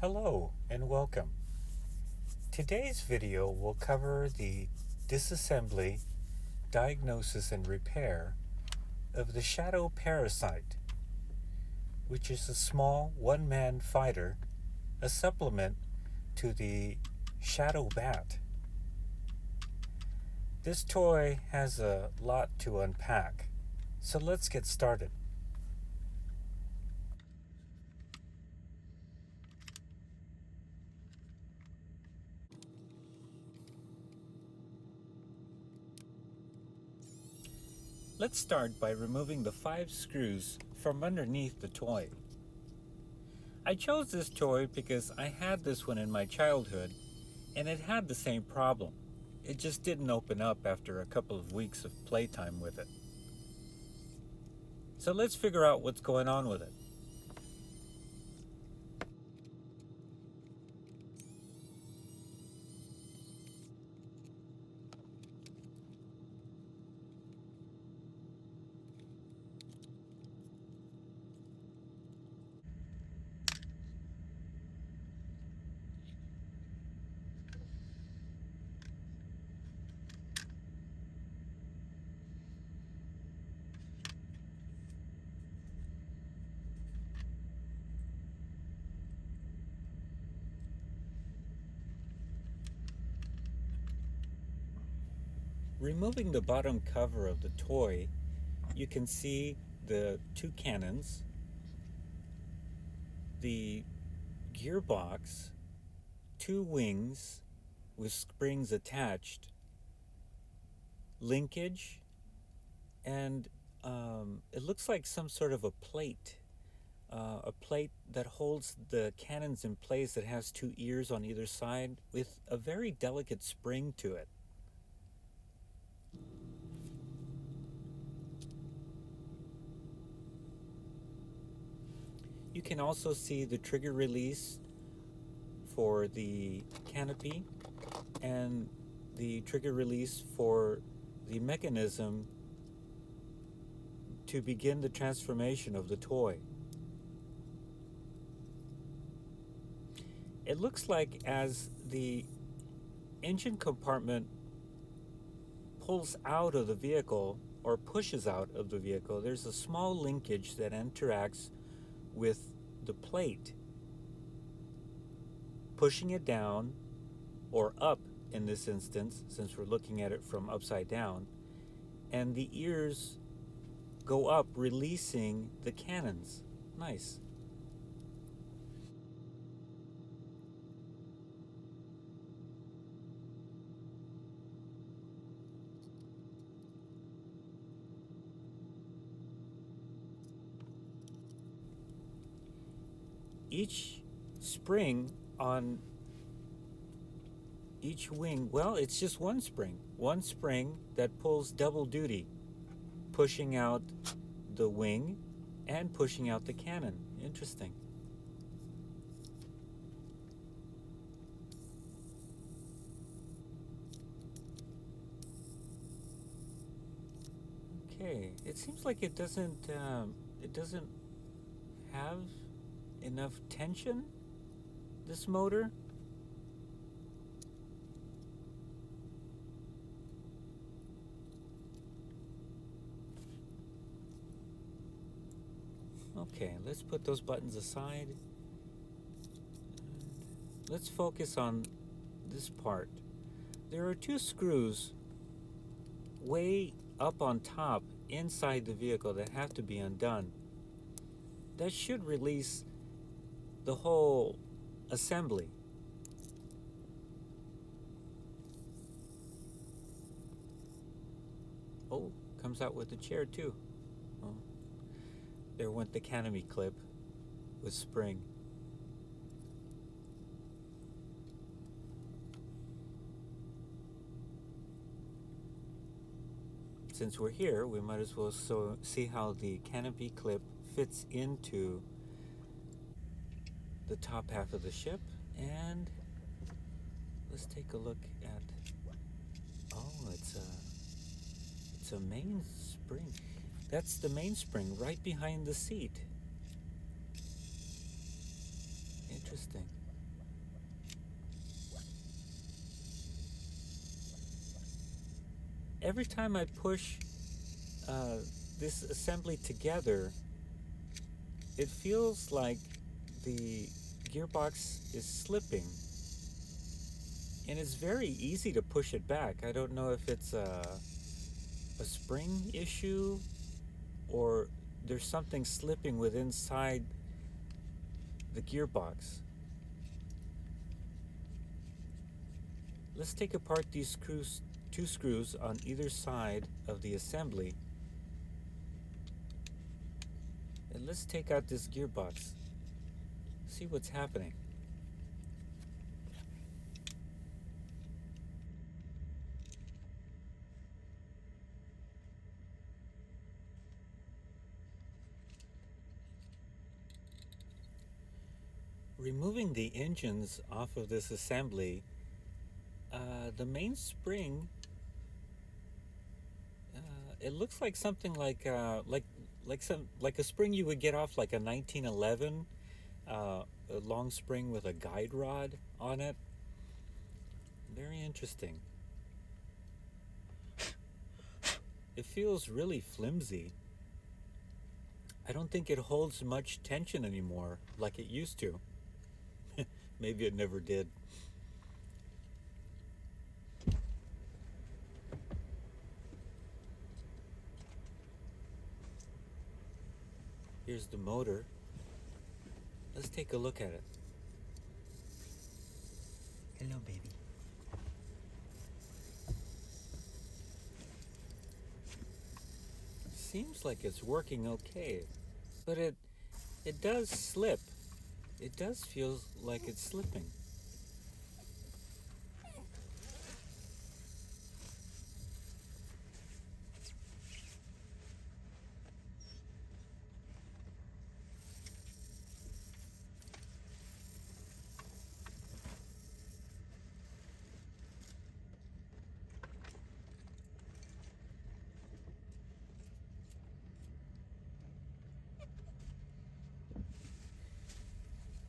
Hello and welcome. Today's video will cover the disassembly, diagnosis, and repair of the Shadow Parasite, which is a small one-man fighter, a supplement to the Shadow Bat. This toy has a lot to unpack, so let's get started. Let's start by removing the 5 screws from underneath the toy. I chose this toy because I had this one in my childhood and it had the same problem. It just didn't open up after a couple of weeks of playtime with it. So let's figure out what's going on with it. Removing the bottom cover of the toy, you can see the 2 cannons, the gearbox, 2 wings with springs attached, linkage, and it looks like some sort of a plate that holds the cannons in place that has 2 ears on either side with a very delicate spring to it. You can also see the trigger release for the canopy and the trigger release for the mechanism to begin the transformation of the toy. It looks like as the engine compartment pulls out of the vehicle or pushes out of the vehicle, there's a small linkage that interacts with the plate, pushing it down or up in this instance, since we're looking at it from upside down, and the ears go up, releasing the cannons. Nice. Each spring on each wing, well, it's just one spring that pulls double duty, pushing out the wing and pushing out the cannon. Interesting. Okay, it seems like it doesn't have enough tension, this motor. Okay, let's put those buttons aside. Let's focus on this part. There are 2 screws way up on top inside the vehicle that have to be undone. That should release the whole assembly. Oh, comes out with the chair too. Oh, there went the canopy clip with spring. Since we're here, we might as well see how the canopy clip fits into the top half of the ship, and let's take a look at, oh, it's a mainspring. That's the mainspring right behind the seat. Interesting. every time I push this assembly together, it feels like the gearbox is slipping. And it's very easy to push it back. I don't know if it's a spring issue or there's something slipping with inside the gearbox. Let's take apart these screws, two screws on either side of the assembly. And let's take out this gearbox. See what's happening. Removing the engines off of this assembly, the main spring, it looks like something like a spring you would get off like a 1911, a long spring with a guide rod on it. Very interesting. It feels really flimsy. I don't think it holds much tension anymore like it used to. Maybe it never did. Here's the motor. Let's take a look at it. Hello, baby. Seems like it's working okay, but it does slip. It does feel like it's slipping.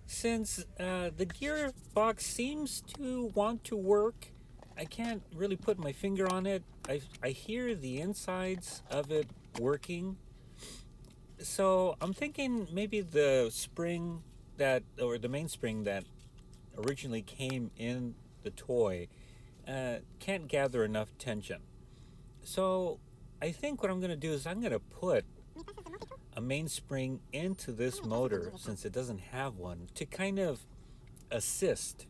Since the gearbox seems to want to work, I can't really put my finger on it. I hear the insides of it working. So I'm thinking maybe the spring or the mainspring that originally came in the toy can't gather enough tension. So I think what I'm going to do is I'm going to put a mainspring into this motor, since it doesn't have one, to kind of assist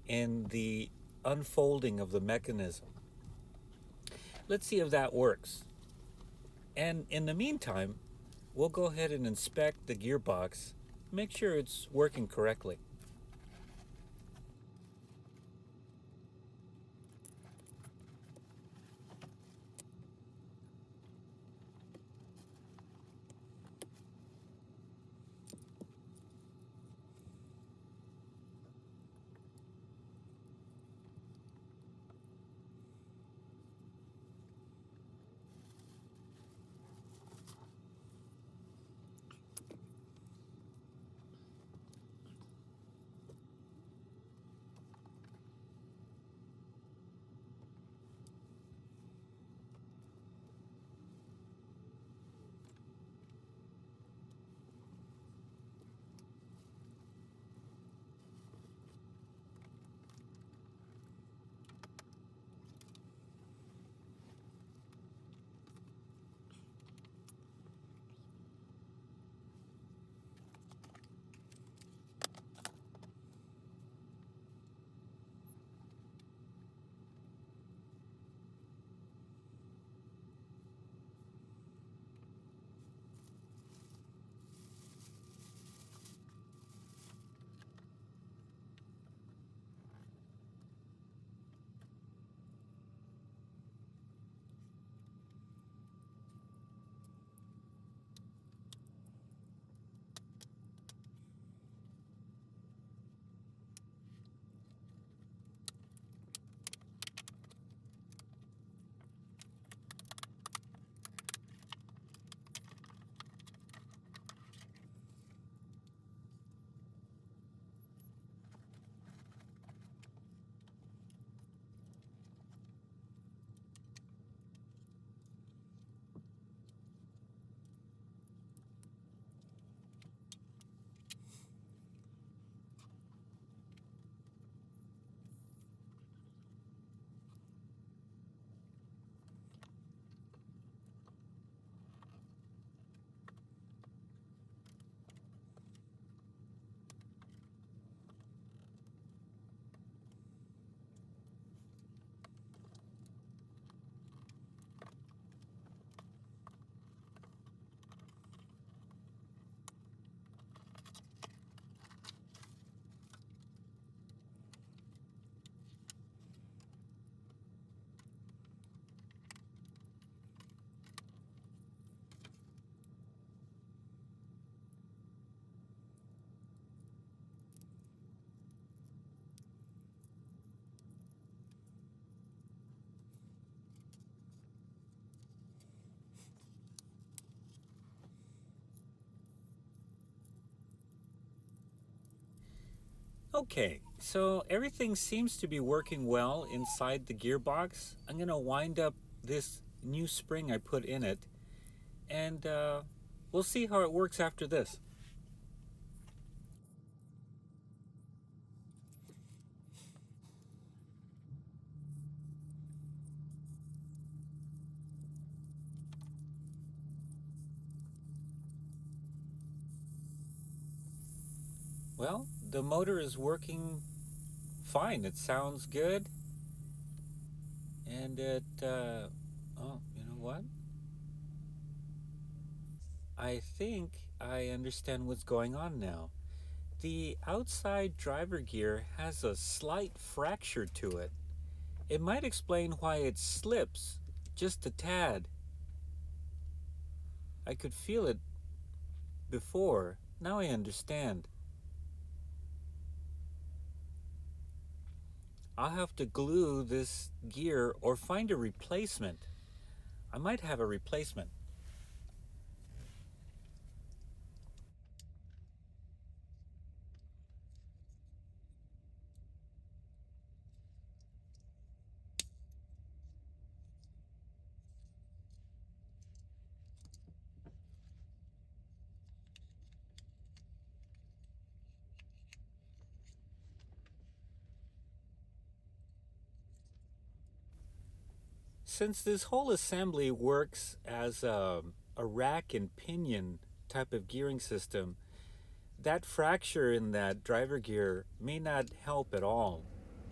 in the unfolding of the mechanism. Let's see if that works. And in the meantime, we'll go ahead and inspect the gearbox, make sure it's working correctly. Okay, so everything seems to be working well inside the gearbox. I'm going to wind up this new spring I put in it, and we'll see how it works after this. Well, the motor is working fine. It sounds good, and oh, you know what? I think I understand what's going on now. The outside driver gear has a slight fracture to it. It might explain why it slips just a tad. I could feel it before. Now I understand. I'll have to glue this gear or find a replacement. I might have a replacement. Since this whole assembly works as a rack and pinion type of gearing system, that fracture in that driver gear may not help at all.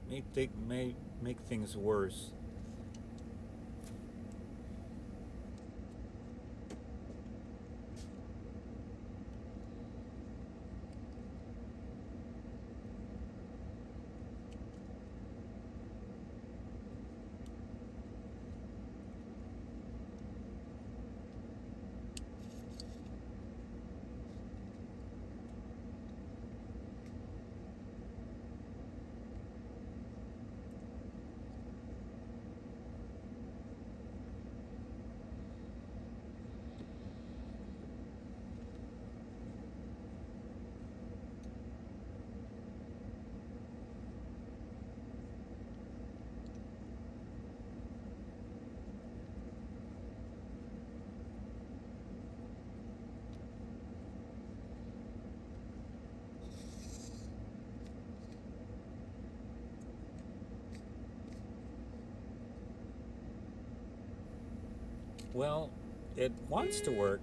May make things worse. Well, it wants to work,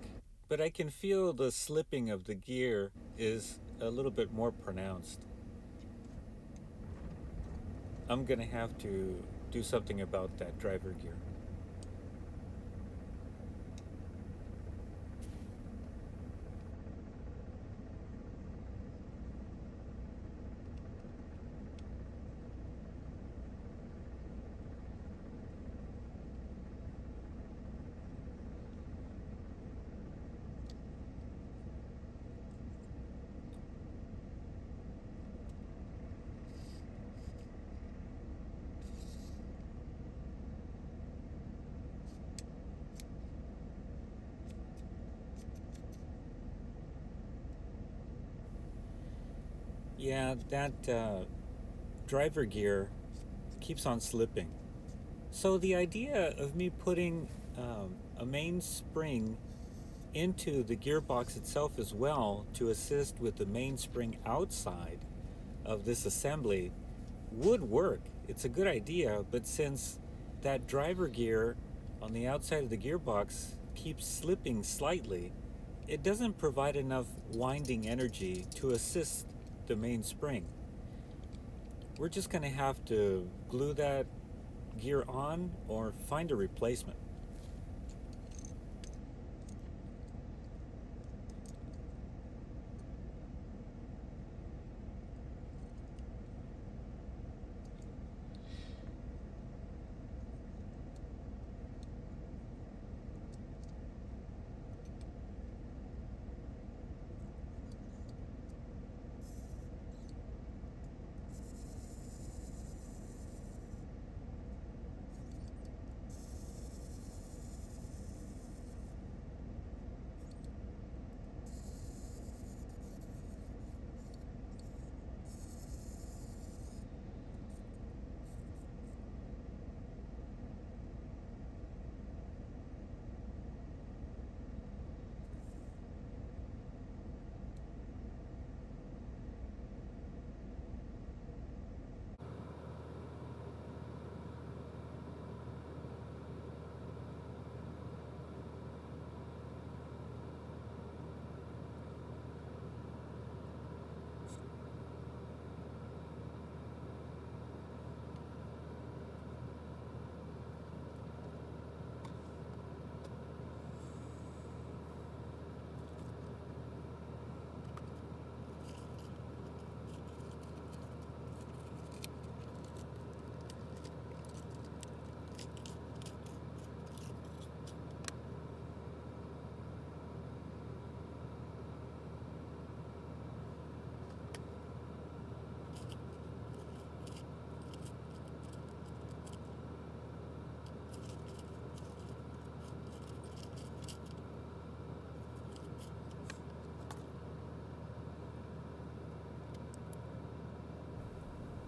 but I can feel the slipping of the gear is a little bit more pronounced. I'm going to have to do something about that driver gear. Yeah, that driver gear keeps on slipping. So the idea of me putting a main spring into the gearbox itself as well to assist with the mainspring outside of this assembly would work. It's a good idea, but since that driver gear on the outside of the gearbox keeps slipping slightly, it doesn't provide enough winding energy to assist the mainspring. We're just going to have to glue that gear on or find a replacement.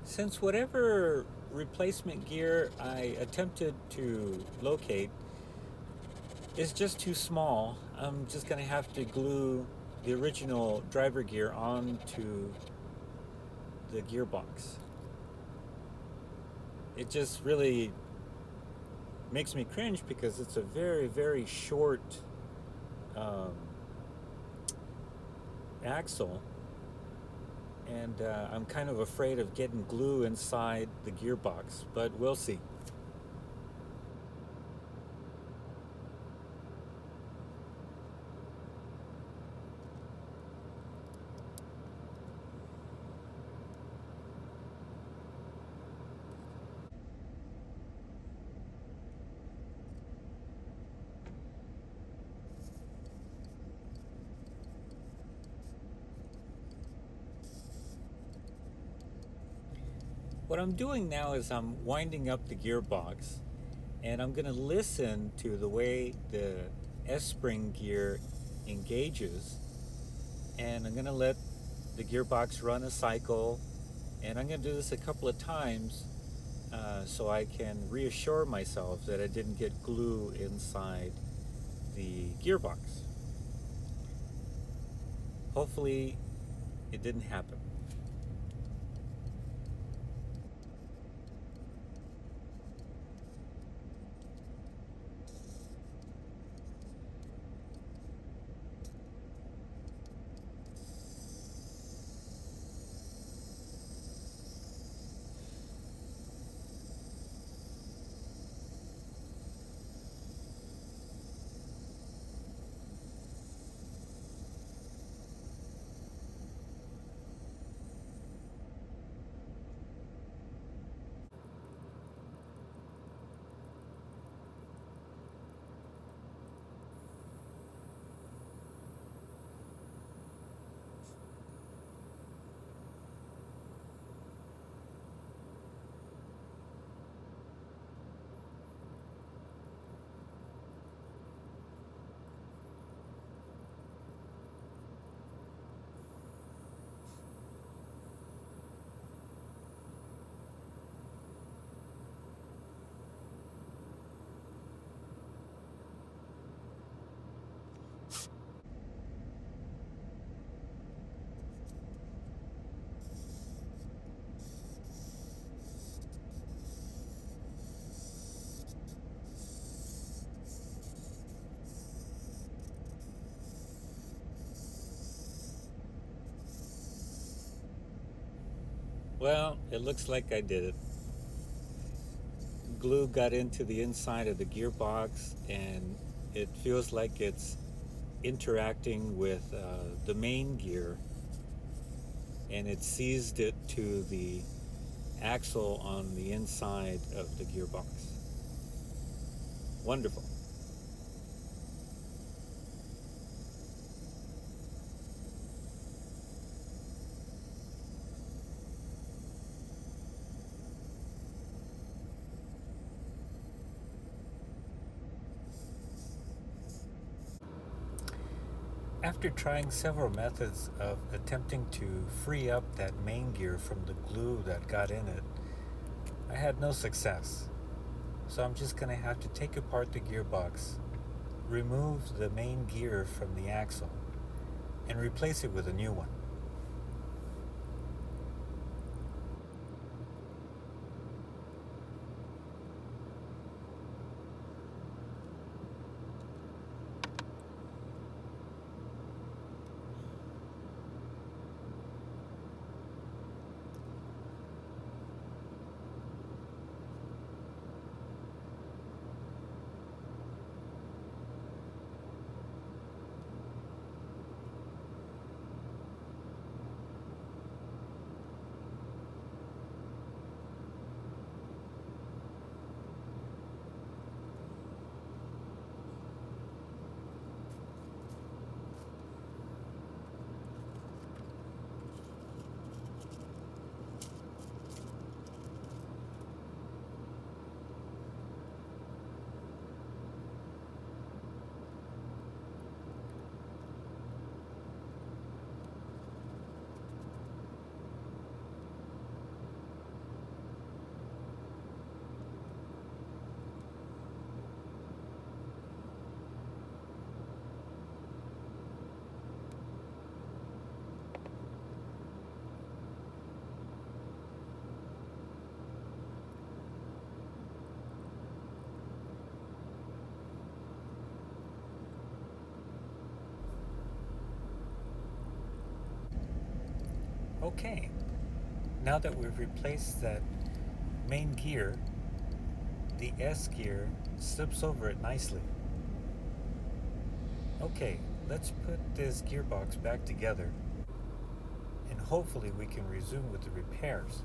Since whatever replacement gear I attempted to locate is just too small, I'm just going to have to glue the original driver gear onto the gearbox. It just really makes me cringe because it's a very, very short axle, and I'm kind of afraid of getting glue inside the gearbox, but we'll see. What I'm doing now is I'm winding up the gearbox, and I'm going to listen to the way the S-spring gear engages, and I'm going to let the gearbox run a cycle, and I'm going to do this a couple of times so I can reassure myself that I didn't get glue inside the gearbox. Hopefully it didn't happen. Well, it looks like I did it. Glue got into the inside of the gearbox, and it feels like it's interacting with the main gear, and it seized it to the axle on the inside of the gearbox. Wonderful. After trying several methods of attempting to free up that main gear from the glue that got in it, I had no success. So I'm just going to have to take apart the gearbox, remove the main gear from the axle, and replace it with a new one. Okay, now that we've replaced that main gear, the S gear slips over it nicely. Okay, let's put this gearbox back together and hopefully we can resume with the repairs.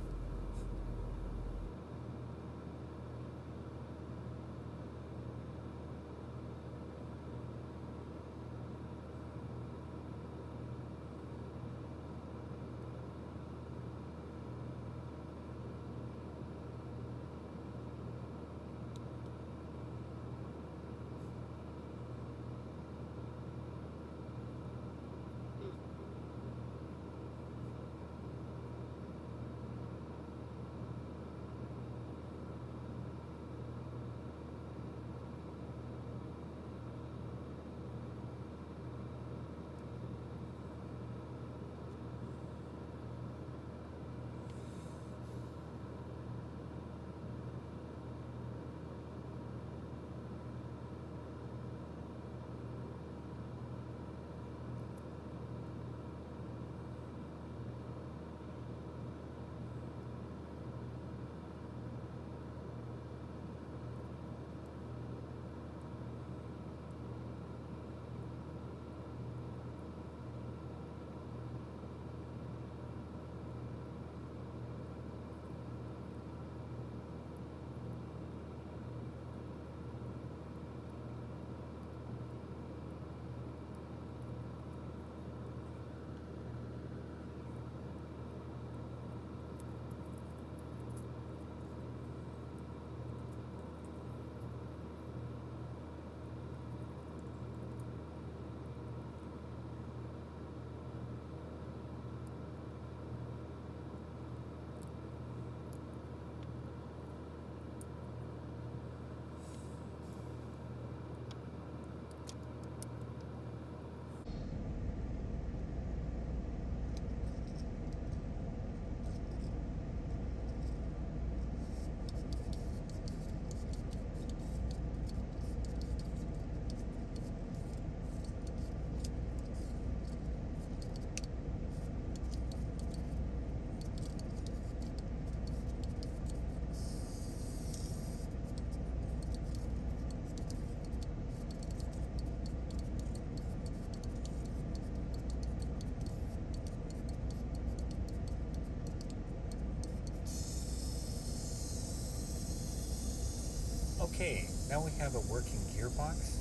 Okay, now we have a working gearbox,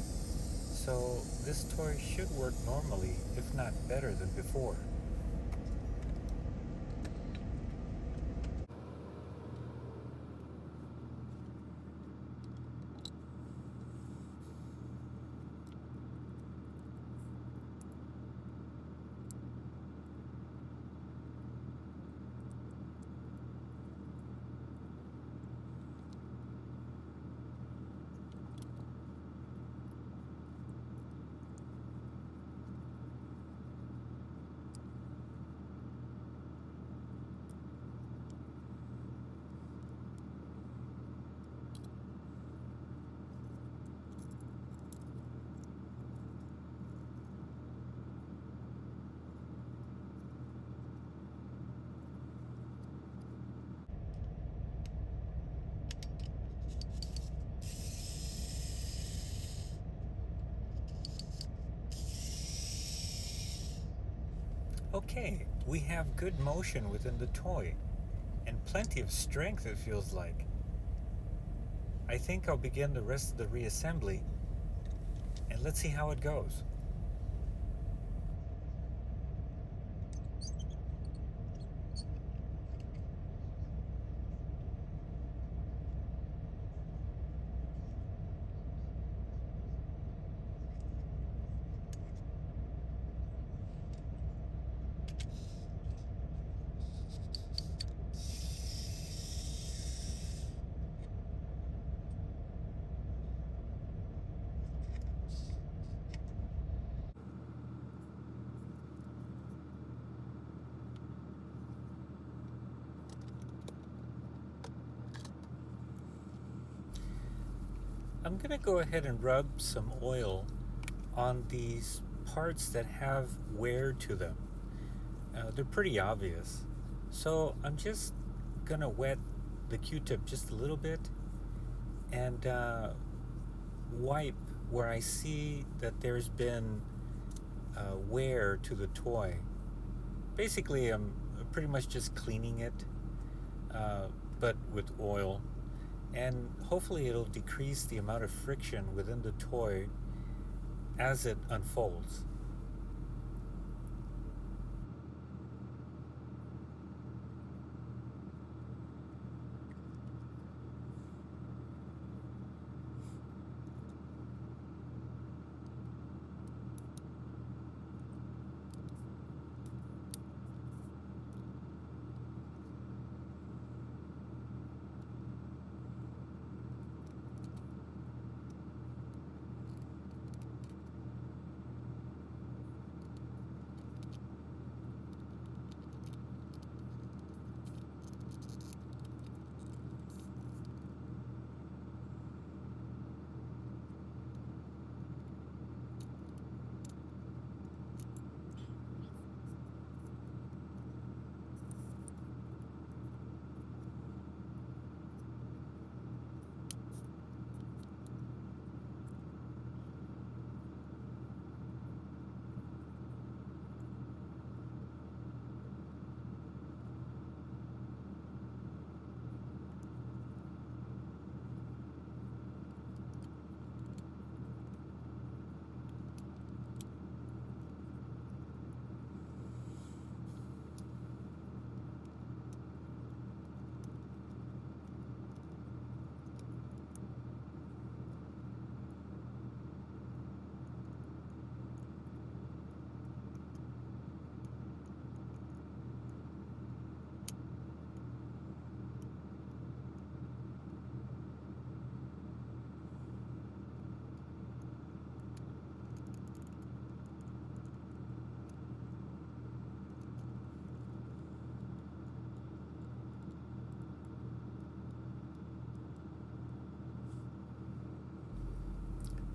so this toy should work normally, if not better than before. Okay, we have good motion within the toy, and plenty of strength it feels like. I think I'll begin the rest of the reassembly, and let's see how it goes. I'm going to go ahead and rub some oil on these parts that have wear to them. They're pretty obvious. So I'm just gonna wet the Q-tip just a little bit and wipe where I see that there's been wear to the toy. Basically, I'm pretty much just cleaning it, uh, but with oil, and hopefully it'll decrease the amount of friction within the toy as it unfolds.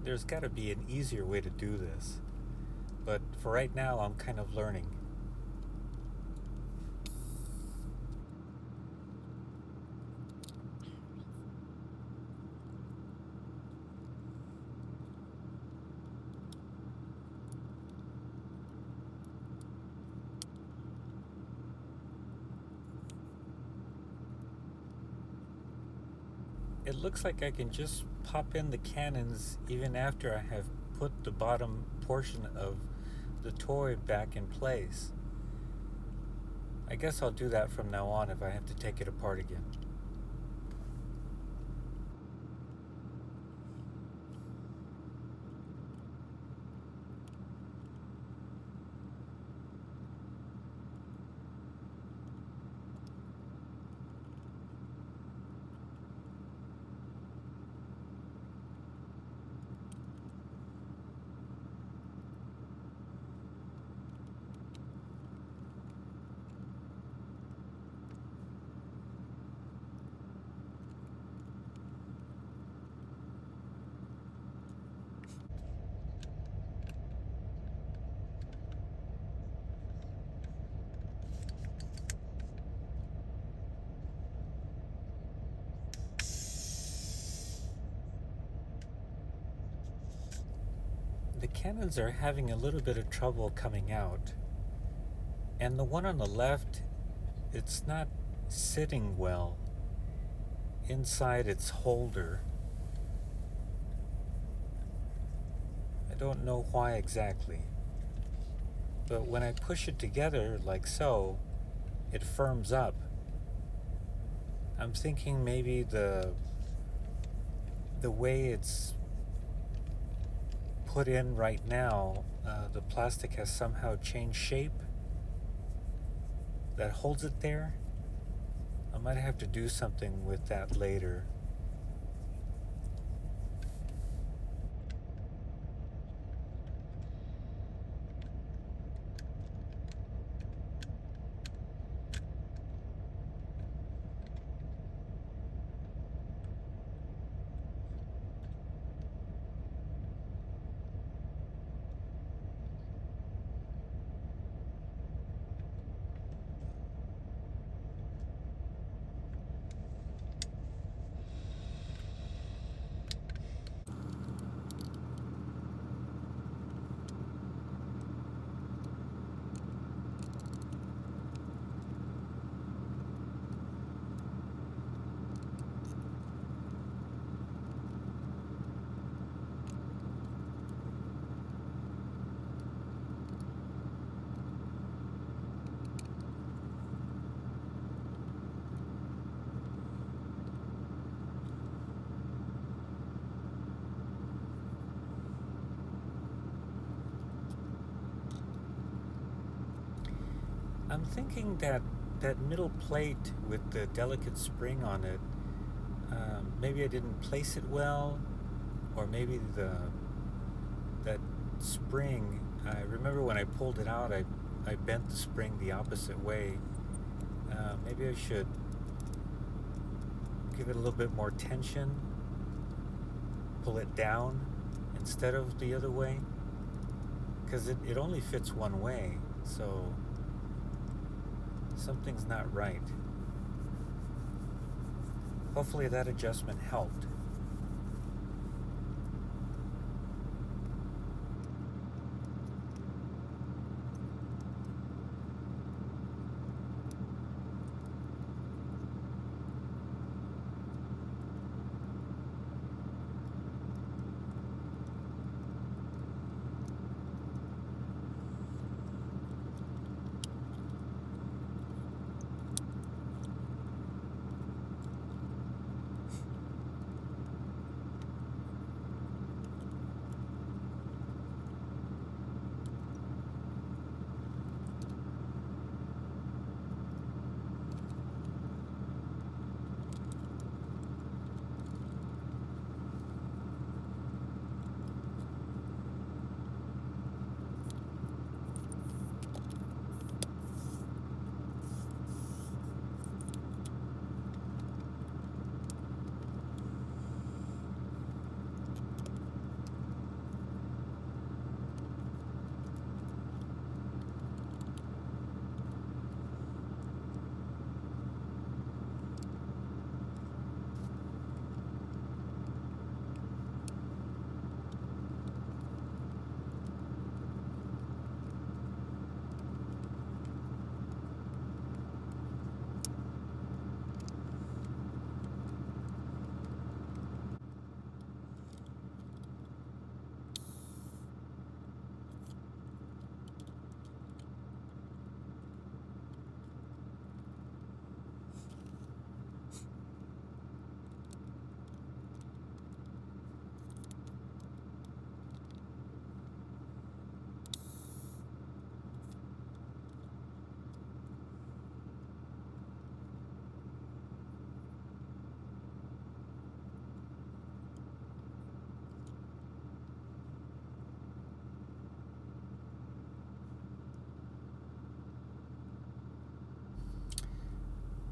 There's got to be an easier way to do this, but for right now, I'm kind of learning. It looks like I can just pop in the cannons even after I have put the bottom portion of the toy back in place. I guess I'll do that from now on if I have to take it apart again. The cannons are having a little bit of trouble coming out, and the one on the left, it's not sitting well inside its holder. I don't know why exactly, but when I push it together like so, it firms up. I'm thinking maybe the way it's put in right now, the plastic has somehow changed shape that holds it there. I might have to do something with that later. I'm thinking that that middle plate with the delicate spring on it, maybe I didn't place it well, or maybe that spring. I remember when I pulled it out, I bent the spring the opposite way. Maybe I should give it a little bit more tension, pull it down instead of the other way, because it only fits one way, so something's not right. Hopefully that adjustment helped.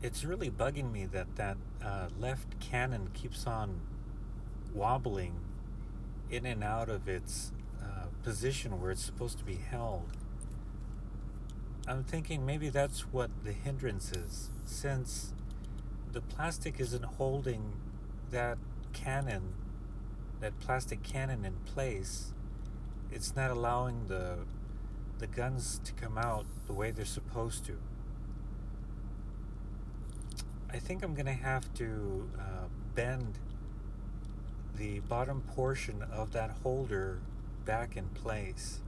It's really bugging me that left cannon keeps on wobbling in and out of its position where it's supposed to be held. I'm thinking maybe that's what the hindrance is, since the plastic isn't holding that cannon, that plastic cannon in place. It's not allowing the guns to come out the way they're supposed to. I think I'm gonna have to bend the bottom portion of that holder back in place.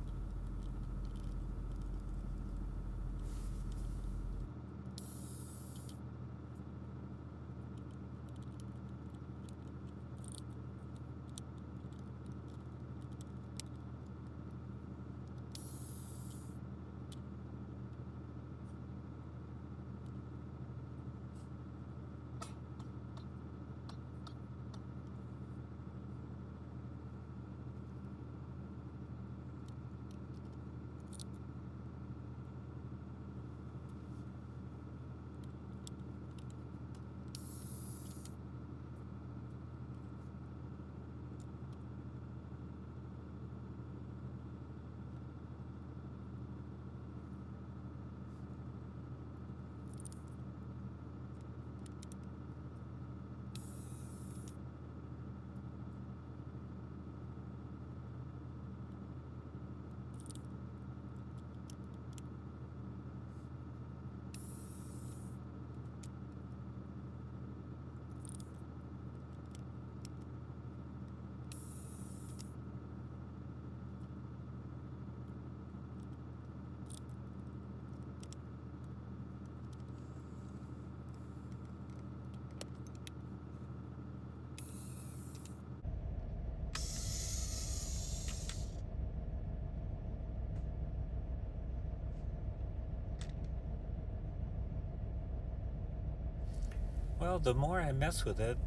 Well, the more I mess with it,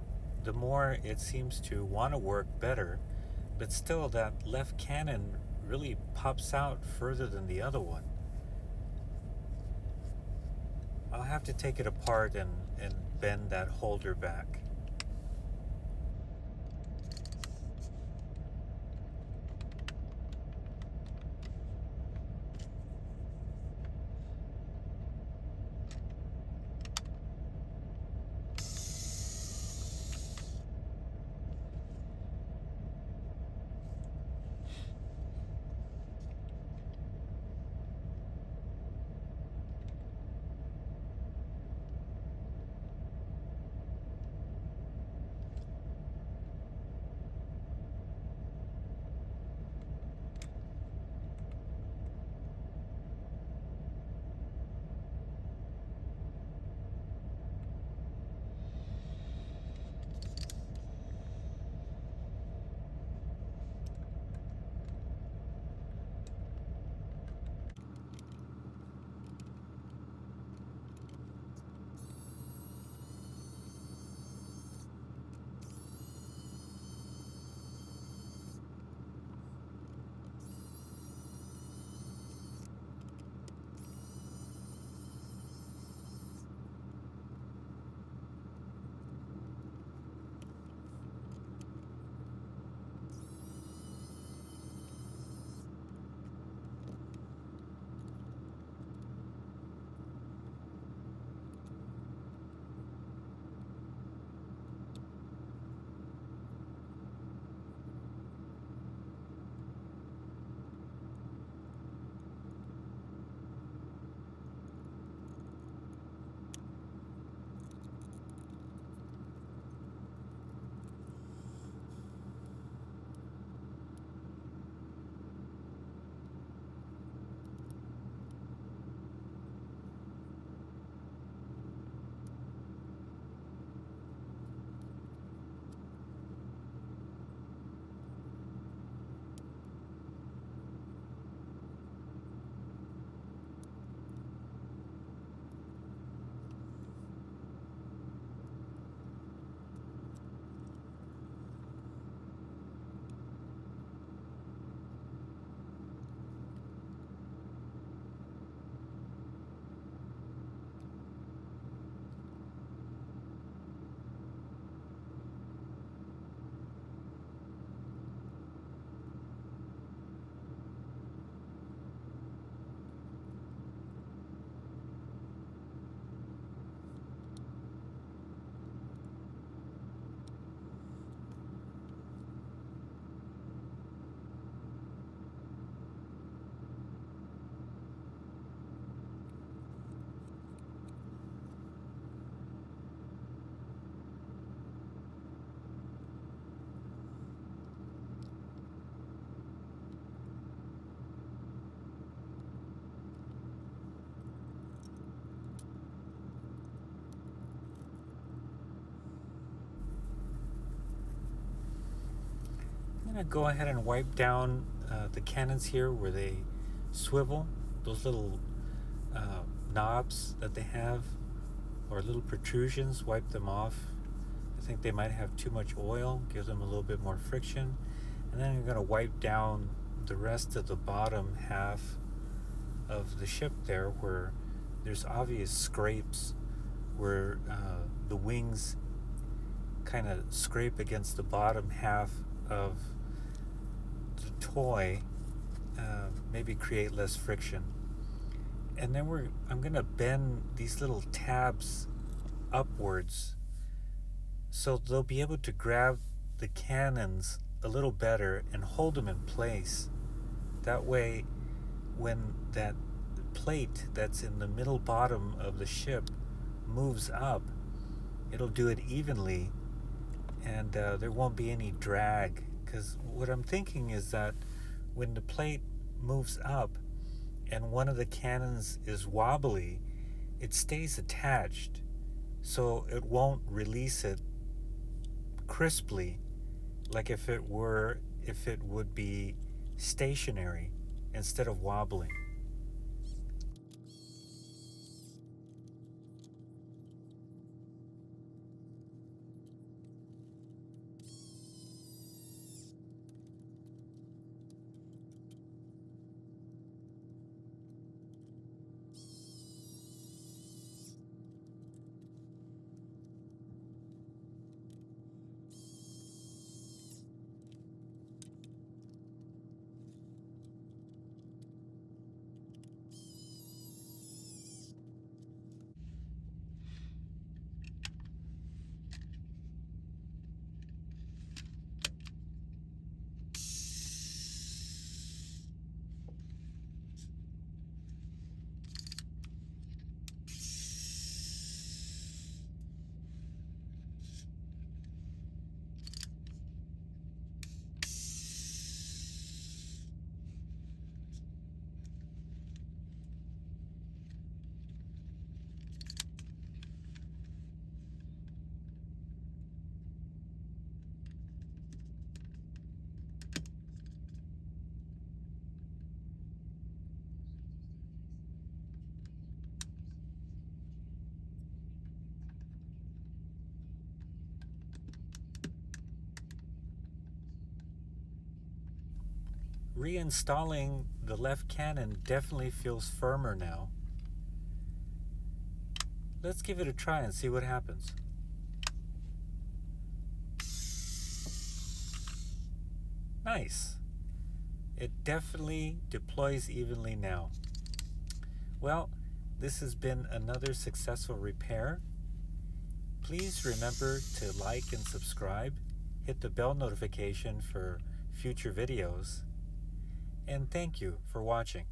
the more it seems to want to work better, but still that left cannon really pops out further than the other one. I'll have to take it apart and bend that holder back. I'm going to go ahead and wipe down the cannons here where they swivel, those little knobs that they have, or little protrusions. Wipe them off. I think they might have too much oil, give them a little bit more friction. And then I'm going to wipe down the rest of the bottom half of the ship there where there's obvious scrapes where the wings kind of scrape against the bottom half of the toy, maybe create less friction. And then I'm going to bend these little tabs upwards so they'll be able to grab the cannons a little better and hold them in place. That way, when that plate that's in the middle bottom of the ship moves up, it'll do it evenly and there won't be any drag. Because what I'm thinking is that when the plate moves up and one of the cannons is wobbly, it stays attached, so it won't release it crisply like if it would be stationary instead of wobbling. Reinstalling the left cannon definitely feels firmer now. Let's give it a try and see what happens. Nice. It definitely deploys evenly now. Well, this has been another successful repair. Please remember to like and subscribe. Hit the bell notification for future videos. And thank you for watching.